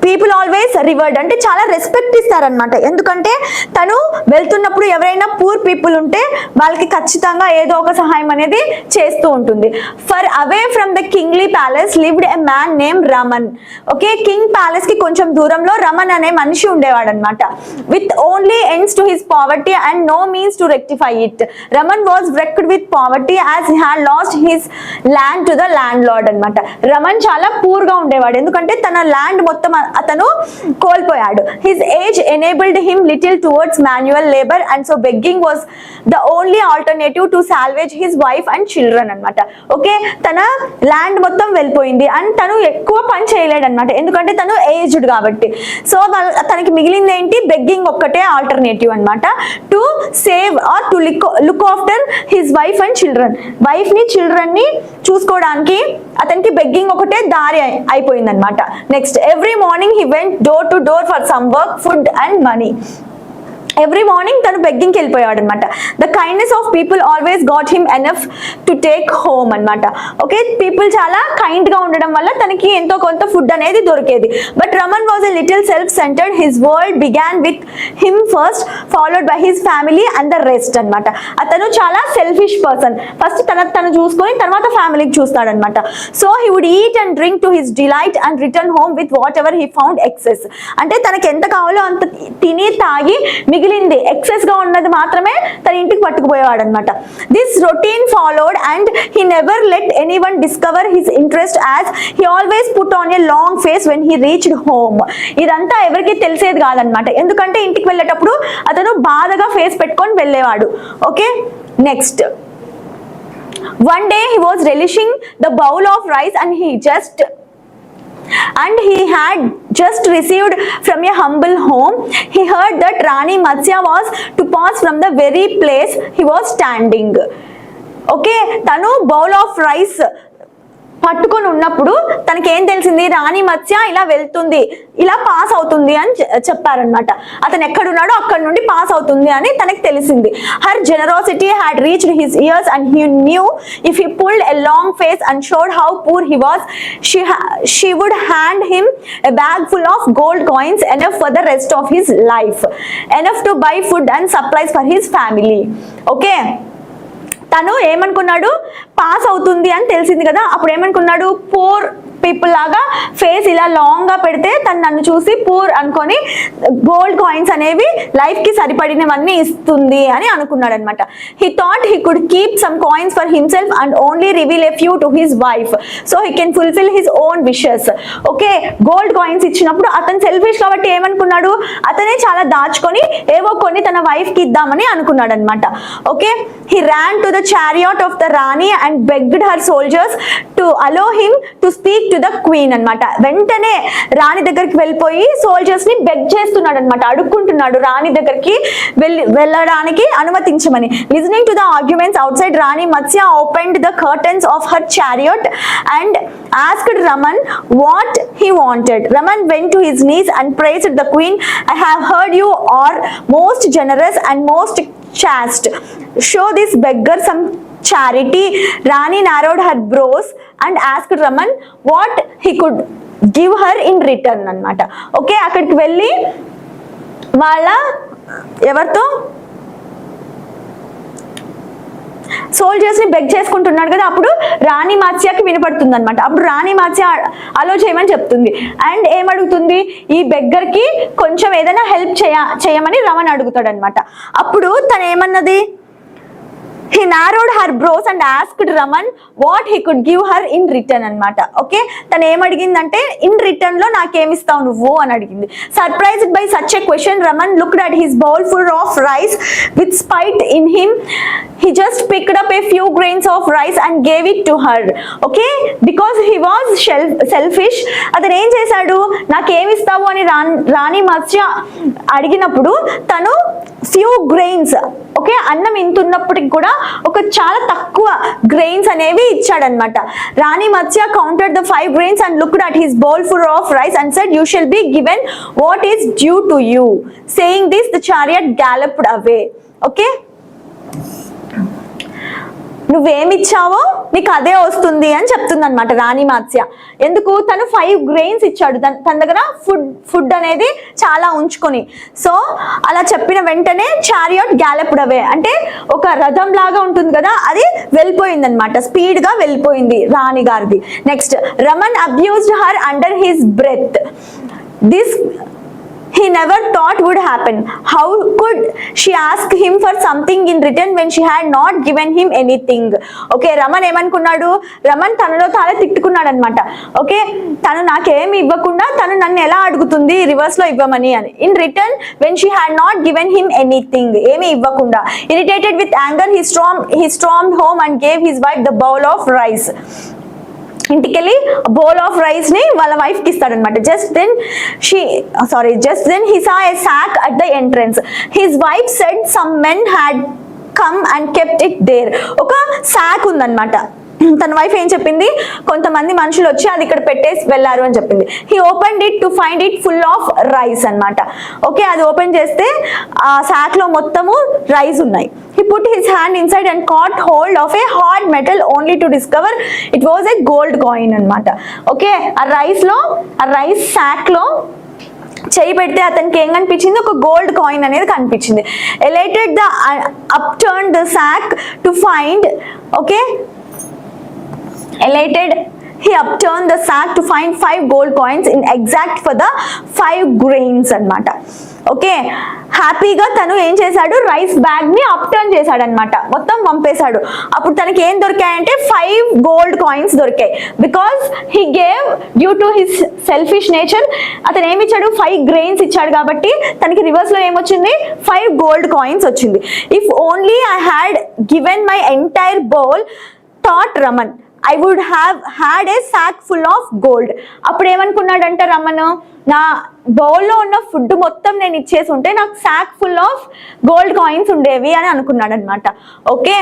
People always revered అంటే చాలా రెస్పెక్ట్ ఇస్తారనమాట. ఎందుకంటే తను వెళ్తున్నప్పుడు ఎవరైనా పూర్ పీపుల్ ఉంటే వాళ్ళకి ఖచ్చితంగా ఏదో ఒక సహాయం అనేది చేస్తూ ఉంటుంది. For away from the kingly palace lived a man name Raman. Okay, king palace కి కొంచెం దూరంలో రమన్ అనే మనిషి ఉండేవాడు అనమాట. With only ends to his poverty and no means to rectify it. Raman was wrecked with poverty as he had lost his land to the landlord అనమాట. రమన్ చాలా పూర్ గా ఉండేవాడు ఎందుకంటే తన ల్యాండ్ మొత్తం అతను కోల్పోయాడు. His age enabled him little towards manual labour and so begging was the only alternative to salvage his wife and children అనమాట. ఓకే, తన ల్యాండ్ మొత్తం వెళ్ళిపోయింది అండ్ తను ఎక్కువ పని చేయలేడు అనమాట ఎందుకంటే తను ఏజ్డ్ కాబట్టి. సో తనకి మిగిలింది ఏంటి, బెగ్గింగ్ ఒక్కటే ఆల్టర్నేటివ్ అనమాట. To save or to look after his wife and children. Wife ని చిల్డ్రన్ ని చూసుకోవడానికి అతనికి బెగ్గింగ్ ఒకటే దారి అయిపోయింది అనమాట. Next, every morning he went door to door for some work, food and money. Every morning తను బెగ్గింగ్కి వెళ్ళిపోయాడు అనమాట. The kindness of people always got him enough to take home అనమాట. ఓకే, పీపుల్ చాలా కైండ్ గా ఉండడం వల్ల తనకి ఎంతో కొంత ఫుడ్ అనేది దొరికేది. But Raman was a little self centred. His world began with him first, followed by his family and the rest అనమాట. అతను చాలా సెల్ఫిష్ పర్సన్. ఫస్ట్ తను చూసుకొని తర్వాత ఫ్యామిలీకి చూస్తాడనమాట. So he would eat and drink to his delight and return home with whatever he found excess. అంటే తనకి ఎంత కావాలో అంత తిని తాగి మిగిలింది ఎక్సెస్ గా ఉన్నది మాత్రమే తన ఇంటికి పట్టుకుపోయేవాడు అనమాట. This routine followed and he never let anyone discover his interest as he always put on a long face when he reached home. ఇదంతా ఎవరికి తెలిసేది కాదనమాట ఎందుకంటే ఇంటికి వెళ్ళేటప్పుడు అతను బాధగా ఫేస్ పెట్టుకొని వెళ్ళేవాడు. Okay, next, one day he was relishing the bowl of rice and he had just received from a humble home. He heard that Rani Matsya was to pass from the very place he was standing. Okay, tanu bowl of rice పట్టుకొని ఉన్నప్పుడు తనకి ఏం తెలిసింది, రాణి మత్స్య ఇలా వెళ్తుంది, ఇలా పాస్ అవుతుంది అని చెప్పారనమాట. అతను ఎక్కడున్నాడో అక్కడ నుండి పాస్ అవుతుంది అని తనకి తెలిసింది. Her generosity had reached his ears and he knew if he pulled a long face and showed how poor he was, she would hand him a bag full of gold coins enough for the rest of his life, enough to buy food and supplies for his family. Okay, తను ఏమనుకున్నాడు, పాస్ అవుతుంది అని తెలిసింది కదా, అప్పుడు ఏమనుకున్నాడు, పూర్ పీపుల్ లాగా ఫేస్ ఇలా లాంగ్ గా పెడితే తను నన్ను చూసి పూర్ అనుకొని గోల్డ్ కాయిన్స్ అనేవి లైఫ్ కి సరిపడినవన్నీ ఇస్తుంది అని అనుకున్నాడు అనమాట. He thought he could keep some coins for himself and only reveal a few to his wife so he can fulfil his own wishes. Okay, gold coins ఇచ్చినప్పుడు అతను సెల్ఫిష్ కాబట్టి ఏమనుకున్నాడు, అతనే చాలా దాచుకొని ఏవో కొన్ని తన వైఫ్ కి ఇద్దామని అనుకున్నాడు అనమాట. Okay, he ran to the chariot of the Rani and begged her soldiers to allow him to speak to the queen అనమాట. వెంటనే రాణి దగ్గరికి వెళ్ళిపోయి సోల్జర్స్ ని బెగ్ చేస్తున్నాడు అనమాట, అడుక్కుంటున్నాడు రాణి దగ్గరికి వెళ్ళడానికి అనుమతించమని. Listening to the arguments outside, Rani Matsya opened the curtains of her chariot and asked Raman what he wanted. Raman went to his knees and praised the queen. I have heard you are most generous and most chaste. Show this beggar some charity. Rani narrowed her brows and asked Raman what he could give her in return అన్నమాట. ఓకే, అక్కడికి వెళ్ళి వాళ్ళ ఎవరితో సోల్జర్స్ ని బెగ్ చేసుకుంటున్నాడు కదా, అప్పుడు రాణి మత్స్యకి వినపడుతుంది అనమాట. అప్పుడు రాణి మత్స్య అలో చేయమని చెప్తుంది అండ్ ఏమడుగుతుంది, ఈ బెగ్గర్ కి కొంచెం ఏదైనా హెల్ప్ చేయమని రమన్ అడుగుతాడు అనమాట. అప్పుడు తను ఏమన్నది, he narrowed her brows and asked Raman what he could give her in return అన్నమాట. ఓకే, తను ఏమడిగిందంటే ఇన్ రిటర్న్ లో నాకేమిస్తావు నువ్వు అని అడిగింది. Surprised by such a question, Raman looked at his bowl full of rice with spite in him. He just picked up a few grains of rice and gave it to her. Okay, because he was selfish. అతను ఏం చేశాడు, నాకేమిస్తావు అని రాణి మత్స్య అడిగినప్పుడు తను ఫ్యూ గ్రెయిన్స్. ఓకే, అన్నం ఇంత ఉన్నప్పటికి కూడా ఒక చాలా తక్కువ గ్రెయిన్స్ అనేవి ఇచ్చాడనమాట. రాణి మత్స్య counted the 5 grains and looked at his bowl full of rice and said, you shall be given what is due to you. Saying this, the chariot galloped away. Okay, నువ్వేమిచ్చావో నీకు అదే వస్తుంది అని చెప్తుంది అనమాట రాణి మత్స్య. ఎందుకు? తను 5 grains ఇచ్చాడు, తన దగ్గర ఫుడ్ అనేది చాలా ఉంచుకొని. సో అలా చెప్పిన వెంటనే చారియట్ గ్యాలప్డ్ అవే అంటే ఒక రథం లాగా ఉంటుంది కదా, అది వెళ్ళిపోయింది అనమాట, స్పీడ్ గా వెళ్ళిపోయింది రాణి గారిది. Next, Raman abused her under his breath. This he never thought would happen. How could she ask him for something in return when she had not given him anything? Okay, Raman ఏమనుకున్నాడు? రమన్ తనలో తానే తిట్టుకున్నాడు అనమాట. ఓకే, తను నాకేమి ఇవ్వకుండా తను నన్ను ఎలా అడుగుతుంది రివర్స్ లో ఇవ్వమని అని. In return when she had not given him anything, ఏమి ఇవ్వకుండా. Irritated with anger he stormed home and gave his wife the bowl of rice. ఇంటికెళ్ళి బౌల్ ఆఫ్ రైస్ ని వాళ్ళ వైఫ్ కి ఇస్తాడనమాట. Just then he saw a sack at the entrance. His wife said some men had come and kept it there. ఒక సాక్ ఉందన్నమాట. తన వైఫ్ ఏం చెప్పింది? కొంతమంది మనుషులు వచ్చి అది ఇక్కడ పెట్టేసి వెళ్ళారు అని చెప్పింది. He opened it to find it full of rice అన్నమాట. ఓకే, అది ఓపెన్ చేస్తే ఆ సాక్ లో మొత్తము రైస్ ఉన్నాయి. He put his hand inside and caught hold of a hard metal only to discover it was a gold coin అన్నమాట. ఓకే, ఆ రైస్ సాక్ లో చేయి పెడితే అతనికి ఏం కనిపించింది? ఒక గోల్డ్ కాయిన్ అనేది కనిపించింది. Elated the upturned the sack to find, okay, elated he upturned the sack to find 5 gold coins in exact for the 5 grains అన్నమాట. ఓకే, హ్యాపీగా తను ఏం చేశాడు? రైస్ బ్యాగ్ ని అప్టర్న్ చేశాడు అనమాట, మొత్తం పంపేశాడు. అప్పుడు తనకి ఏం దొరికాయంటే 5 gold coins దొరికాయి. Because he gave due to his selfish nature, అతను ఏమి ఇచ్చాడు? 5 grains ఇచ్చాడు కాబట్టి తనకి రివర్స్ లో ఏమొచ్చింది? 5 gold coins వచ్చింది. If only I had given my entire bowl thought Raman, I would have had a sack full of gold. అప్పుడు ఏమనుకున్నాడంట రమన్? నా బౌల్లో ఉన్న ఫుడ్ మొత్తం నేను ఇచ్చేసి ఉంటే నాకు సాక్ ఫుల్ ఆఫ్ గోల్డ్ కాయిన్స్ ఉండేవి అని అనుకున్నాడు అనమాట. ఓకే,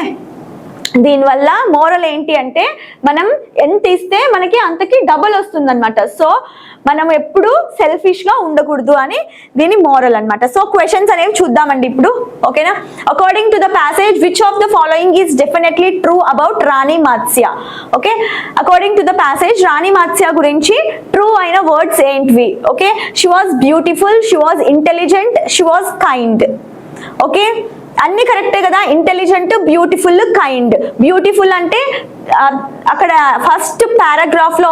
దీనివల్ల మోరల్ ఏంటి అంటే మనం ఎంత ఇస్తే మనకి అంతకి డబుల్ వస్తుంది అనమాట. సో మనం ఎప్పుడు సెల్ఫిష్ గా ఉండకూడదు అని దీని మోరల్ అన్నమాట. సో క్వశ్చన్స్ అనేవి చూద్దామండి ఇప్పుడు. ఓకేనా? According to the passage which of the following is definitely true about Rani Matsya? Okay, according to the passage Rani Matsya గురించి ట్రూ అయిన వర్డ్స్ ఏంటివి? Okay, she was beautiful, she was intelligent, she was kind. Okay, అన్ని కరెక్టే కదా. Intelligent, beautiful, kind. బ్యూటిఫుల్ అంటే అక్కడ ఫస్ట్ పారాగ్రాఫ్ లో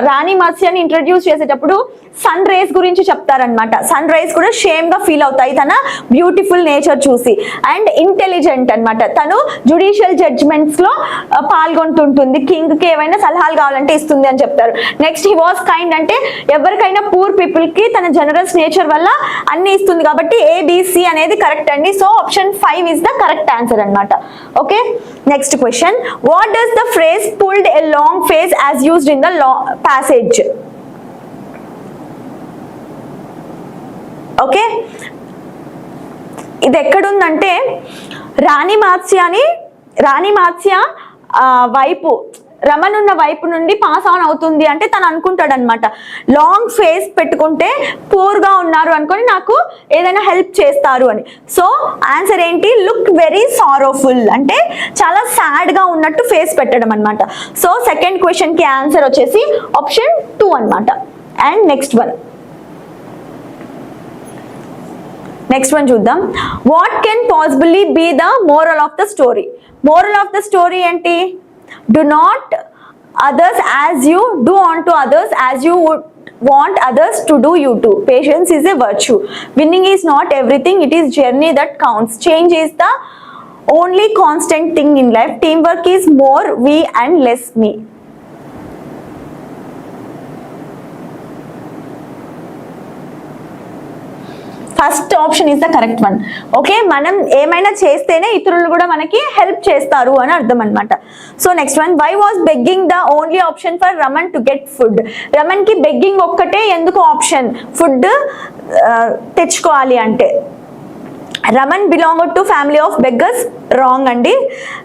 రాణి మత్స్యని ఇంట్రడ్యూస్ చేసేటప్పుడు సన్ రేస్ గురించి చెప్తారనమాట. సన్ రైస్ కూడా షేమ్ గా ఫీల్ అవుతాయి తన బ్యూటిఫుల్ నేచర్ చూసి. అండ్ ఇంటెలిజెంట్ అన్నమాట, తను జుడిషియల్ జడ్జ్మెంట్స్ లో పాల్గొంటుంటుంది, కింగ్ కి ఏవైనా సలహాలు కావాలంటే ఇస్తుంది అని చెప్తారు. నెక్స్ట్ హీ వాస్ కైండ్ అంటే ఎవరికైనా పూర్ పీపుల్ కి తన జనరస్ నేచర్ వల్ల అన్ని ఇస్తుంది కాబట్టి ABC అనేది కరెక్ట్ అండి. So option 5 is the correct answer అన్నమాట. Okay, next question, what does the phrase pulled a long face as used in the passage? Okay, ఇది ఎక్కడుందంటే రాణి మత్స్య వైపు, రమన్ ఉన్న వైపు నుండి పాస్ ఆన్ అవుతుంది అంటే తను అనుకుంటాడు అనమాట, లాంగ్ ఫేస్ పెట్టుకుంటే పూర్ గా ఉన్నారు అనుకొని నాకు ఏదైనా హెల్ప్ చేస్తారు అని. సో ఆన్సర్ ఏంటి? లుక్ వెరీ సారోఫుల్ అంటే చాలా సాడ్ గా ఉన్నట్టు ఫేస్ పెట్టడం అనమాట. సో సెకండ్ క్వశ్చన్ కి ఆన్సర్ వచ్చేసి ఆప్షన్ 2 అనమాట. అండ్ నెక్స్ట్ వన్ చూద్దాం. What can possibly be the moral of the story? Moral of the story ఏంటి? Do not others as you do unto others as you would want others to do you too. Patience is a virtue. Winning is not everything, it is journey that counts. Change is the only constant thing in life. Teamwork is more we and less me. First option is the correct one. Okay, మనం ఏమైనా చేస్తేనే ఇతరులు కూడా మనకి హెల్ప్ చేస్తారు అని అర్థం అనమాట. So next one, why was begging the only option for Raman to get food? Raman కి బెగ్గింగ్ ఒక్కటే ఎందుకు ఆప్షన్? ఫుడ్ తెచ్చుకోవాలి అంటే. Raman belonged to family of beggars. Wrong andi.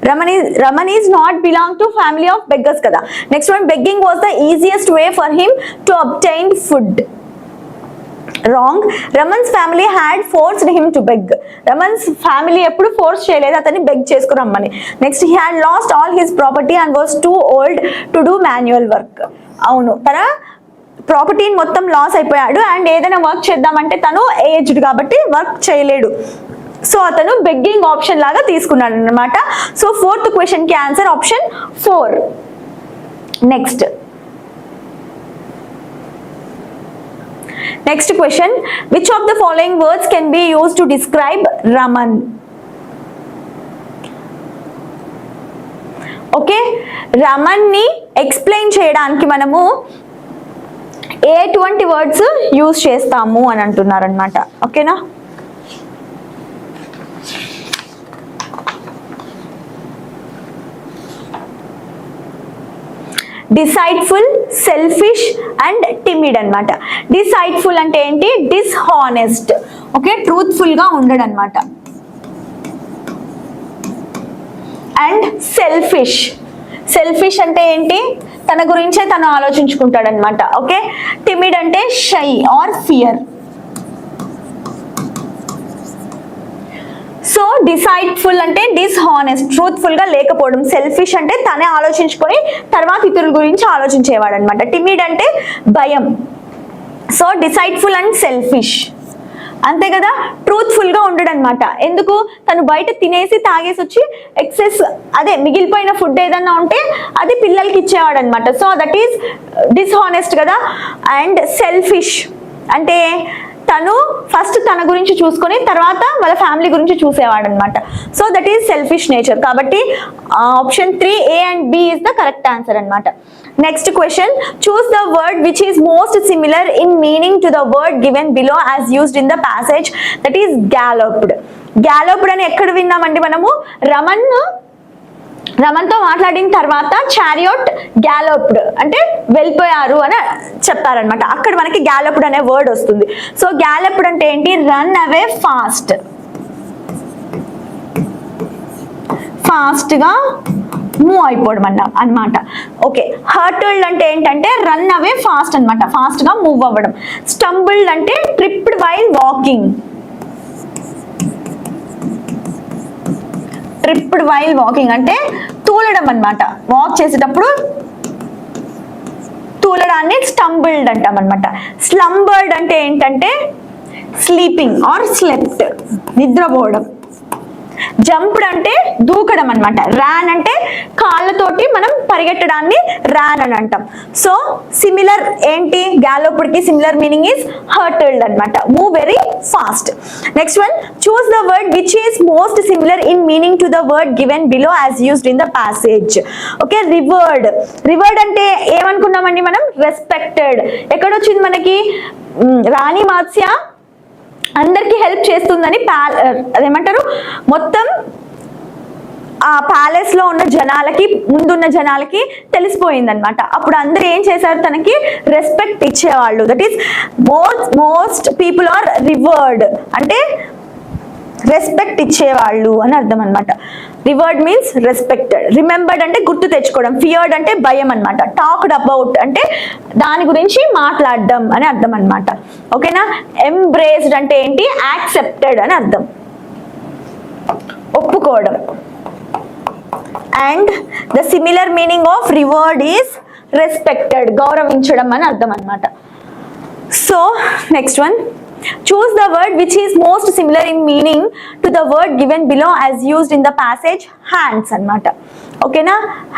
Raman is not belong to family of beggars kada. Next one, begging was the easiest way for him to obtain food. Wrong. Raman's family had forced him to beg. Raman's family eppudu force cheyaledu atani beg cheskuramani. Next, he had lost all his property and was too old to do manual work. Avunu tana property మొత్తం లాస్ అయిపోయాడు అండ్ ఏదైనా వర్క్ చేద్దామంటే తను ఏజ్డ్ కాబట్టి వర్క్ చేయలేడు. సో అతను బెగ్గింగ్ ఆప్షన్ లాగా తీసుకున్నాడు అనమాట. సో 4th క్వశ్చన్ కి answer option 4. Next question, which of the following words can be used to describe Raman? Okay, Raman ని ఎక్స్ప్లెయిన్ చేయడానికి మనము ఎటువంటి వర్డ్స్ యూజ్ చేస్తాము అని అంటున్నారు అనమాట. ఓకేనా, డిసైడ్ఫుల్, సెల్ఫిష్ అండ్ టిమిడ్ అనమాట. డిసైడ్ఫుల్ అంటే ఏంటి? డిస్హానెస్ట్. ఓకే, ట్రూత్ఫుల్ గా ఉండడు అనమాట. అండ్ సెల్ఫిష్, సెల్ఫిష్ అంటే ఏంటి? తన గురించే తను ఆలోచించుకుంటాడు అనమాట. ఓకే, టిమిడ్ అంటే షై ఆర్ ఫియర్. సో డిసైడ్ఫుల్ అంటే డిస్హానెస్ట్, ట్రూత్ఫుల్ గా లేకపోవడం. సెల్ఫిష్ అంటే తనే ఆలోచించుకొని తర్వాత ఇతరుల గురించి ఆలోచించేవాడు అనమాట. టిమిడ్ అంటే భయం. సో డిసైడ్ఫుల్ అండ్ సెల్ఫిష్, అంతే కదా. ట్రూత్ఫుల్ గా ఉండడు అనమాట. ఎందుకు? తను బయట తినేసి తాగేసి వచ్చి ఎక్సెస్ అదే మిగిలిపోయిన ఫుడ్ ఏదన్నా ఉంటే అది పిల్లలకి ఇచ్చేవాడు అనమాట. సో దట్ ఈస్ డిస్హానెస్ట్ కదా. అండ్ సెల్ఫిష్ అంటే తను ఫస్ట్ తన గురించి చూసుకొని తర్వాత వాళ్ళ ఫ్యామిలీ గురించి చూసేవాడు అనమాట. So that is selfish nature. కాబట్టి option 3A and B is the correct answer అనమాట. Next question, choose the word which is most similar in meaning to the word given below as used in the passage, that is galloped. Galloped అని ఎక్కడ విన్నామండి మనము? రమన్తో మాట్లాడిన తర్వాత చారియోట్ గ్యాలోప్డ్ అంటే వెళ్ళిపోయారు అని చెప్పారనమాట. అక్కడ మనకి గ్యాలోప్డ్ అనే వర్డ్ వస్తుంది. సో గ్యాలోప్డ్ అంటే ఏంటి? రన్ అవే ఫాస్ట్, ఫాస్ట్ గా మూవ్ అయిపోవడం అన్నమాట. ఓకే, హర్టిల్డ్ అంటే ఏంటంటే రన్ అవే ఫాస్ట్ అనమాట, ఫాస్ట్ గా మూవ్ అవ్వడం. స్టంబుల్డ్ అంటే tripped while walking, tripped while walking అంటే తూలడం అన్నమాట. వాక్ చేసేటప్పుడు తూలడాన్ని స్టంబుల్డ్ అంటాం అనమాట. స్లంబర్డ్ అంటే ఏంటంటే స్లీపింగ్ ఆర్ స్లెప్ట్, నిద్రపోవడం. జంప్డ్ అంటే దూకడం అనమాట. ర్యాన్ అంటే కాళ్ళతోటి మనం పరిగెట్టడాన్ని ర్యాన్ అని అంటాం. సో సిమిలర్ ఏంటి? గ్యాలోప్డ్ కి సిమిలర్ మీనింగ్ ఈస్ హర్టిల్డ్ అనమాట, move very fast. Next one, choose the word which is most similar in meaning to the word given below as used in the passage. Okay, revered. Revered అంటే ఏమనుకున్నామండి మనం? రెస్పెక్టెడ్. ఎక్కడొచ్చింది మనకి? రాణి మాత్స్య అందరికి హెల్ప్ చేస్తుందని అదేమంటారు మొత్తం ఆ ప్యాలెస్ లో ఉన్న జనాలకి, ముందున్న జనాలకి తెలిసిపోయింది అనమాట. అప్పుడు అందరు ఏం చేశారు? తనకి రెస్పెక్ట్ ఇచ్చేవాళ్ళు. That is most people are revered అంటే రెస్పెక్ట్ ఇచ్చేవాళ్ళు అని అర్థం అనమాట. రివర్డ్ మీన్స్ రెస్పెక్టెడ్. రిమెంబర్డ్ అంటే గుర్తు తెచ్చుకోవడం. ఫియర్డ్ అంటే భయం అనమాట. టాక్డ్ అబౌట్ అంటే దాని గురించి మాట్లాడడం అని అర్థం అనమాట. ఓకేనా. ఎంబ్రేస్డ్ అంటే ఏంటి? యాక్సెప్టెడ్ అని అర్థం, ఒప్పుకోవడం. And the similar meaning of revered is respected, గౌరవించడం అని అర్థం అనమాట. So next one, choose the word which is most similar in meaning to the word given below as used in the passage. hands అన్నమాట. ఓకేనా.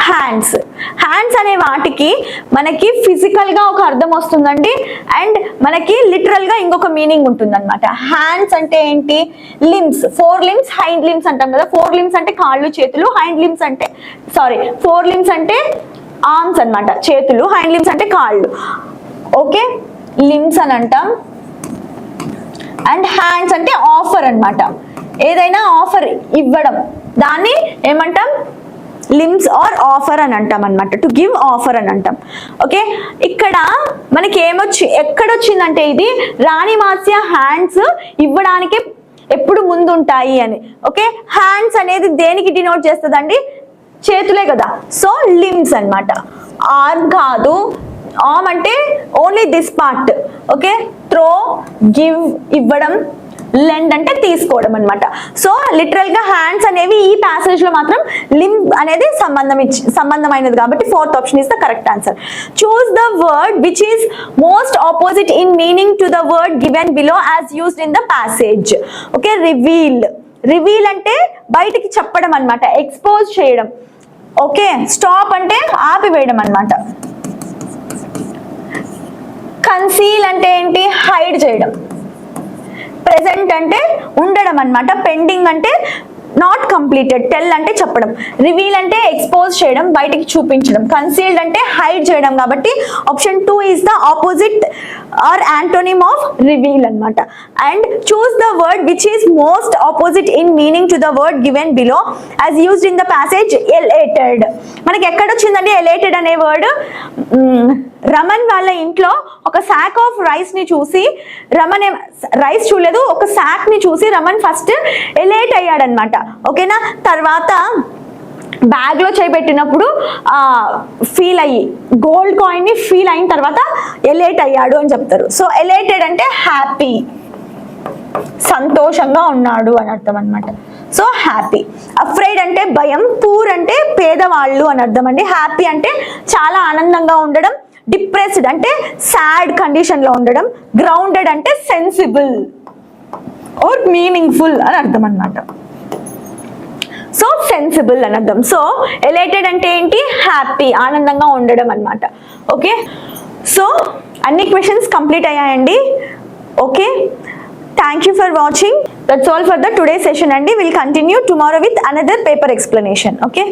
హ్యాండ్స్, హ్యాండ్స్ అనే వాటికి మనకి ఫిజికల్ గా ఒక అర్థం వస్తుందండి అండ్ మనకి లిటరల్ గా ఇంకొక మీనింగ్ ఉంటుంది అనమాట. హ్యాండ్స్ అంటే ఏంటి? లిమ్స్, 4 limbs హైండ్ లిమ్స్ అంటాం కదా. 4 limbs అంటే కాళ్ళు చేతులు, హైండ్ లిమ్స్ అంటే 4 limbs అంటే ఆర్మ్స్ అన్నమాట, చేతులు. హైండ్ లిమ్స్ అంటే కాళ్ళు. ఓకే, లిమ్స్ అని అంటాం. అండ్ హ్యాండ్స్ అంటే ఆఫర్ అన్నమాట, ఏదైనా ఆఫర్ ఇవ్వడం, దాన్ని ఏమంటాం? లిమ్స్ ఆర్ ఆఫర్ అని అంటాం అనమాట. టు గివ్ ఆఫర్ అని అంటాం. ఓకే, ఇక్కడ మనకి ఎక్కడొచ్చిందంటే ఇది రాణి మాత్స్య హ్యాండ్స్ ఇవ్వడానికి ఎప్పుడు ముందు ఉంటాయి అని. ఓకే, హ్యాండ్స్ అనేది దేనికి డినోట్ చేస్తుందండి? చేతులే కదా, సో లిమ్స్ అన్నమాట. ఆర్మ్ కాదు, ఆర్మ్ అంటే only this part. Okay, throw, give ఇవ్వడం, లెండ్ అంటే తీసుకోవడం అన్నమాట. సో లిటరల్ గా హ్యాండ్స్ అనేవి ఈ ప్యాసేజ్ లో మాత్రం లింబ్ అనేది సంబంధమైనది కాబట్టి fourth option is the correct answer. Choose the word which is most opposite in meaning to the word given below as used in the passage. Okay, reveal. Reveal అంటే బయటికి చెప్పడం అన్నమాట, ఎక్స్పోజ్ చేయడం. ఓకే, స్టాప్ అంటే ఆపివేయడం అన్నమాట. కన్సీల్ అంటే ఏంటి? హైడ్ చేయడం. ప్రెజెంట్ అంటే ఉండడం అన్నమాట. పెండింగ్ అంటే నాట్ కంప్లీటెడ్. టెల్ అంటే చెప్పడం. రివీల్ అంటే ఎక్స్పోజ్ చేయడం, బయటికి చూపించడం. కన్సీల్డ్ అంటే హైడ్ చేయడం. కాబట్టి option 2 is the opposite or antonym of reveal అన్నమాట. And choose the word which is most opposite in meaning to the word given below as used in the passage. Elated. మనకి ఎక్కడ వచ్చిందండి ఎలేటెడ్ అనే వర్డ్? రమన్ వాళ్ళ ఇంట్లో ఒక సాక్ ఆఫ్ రైస్ ని చూసి, రమన్ రైస్ చూడలేదు, ఒక సాక్ ని చూసి రమన్ ఫస్ట్ ఎలేట్ అయ్యాడనమాట. ఓకేనా, తర్వాత బ్యాగ్ లో చేపెట్టినప్పుడు ఫీల్ అయ్యి, గోల్డ్ కాయిన్ ని ఫీల్ అయిన తర్వాత ఎలేట్ అయ్యాడు అని చెప్తారు. సో ఎలేటెడ్ అంటే హ్యాపీ, సంతోషంగా ఉన్నాడు అని అర్థం అనమాట. So happy. అఫ్రైడ్ అంటే భయం. పూర్ అంటే పేదవాళ్ళు అని అర్థం అండి. హ్యాపీ అంటే చాలా ఆనందంగా ఉండడం. డిప్రెస్డ్ అంటే సాడ్ కండిషన్ లో ఉండడం. గ్రౌండెడ్ అంటే సెన్సిబుల్ ఆర్ మీనింగ్ఫుల్ అని అర్థం అన్నమాట. సో సెన్సిబుల్ అని అర్థం. సో ఎలేటెడ్ అంటే ఏంటి? హ్యాపీ, ఆనందంగా ఉండడం అన్నమాట. ఓకే, సో అన్ని క్వశ్చన్స్ కంప్లీట్ అయ్యాయండి. Okay, thank you for watching. That's all for the today session అండి. Will continue tomorrow with another paper explanation. Okay.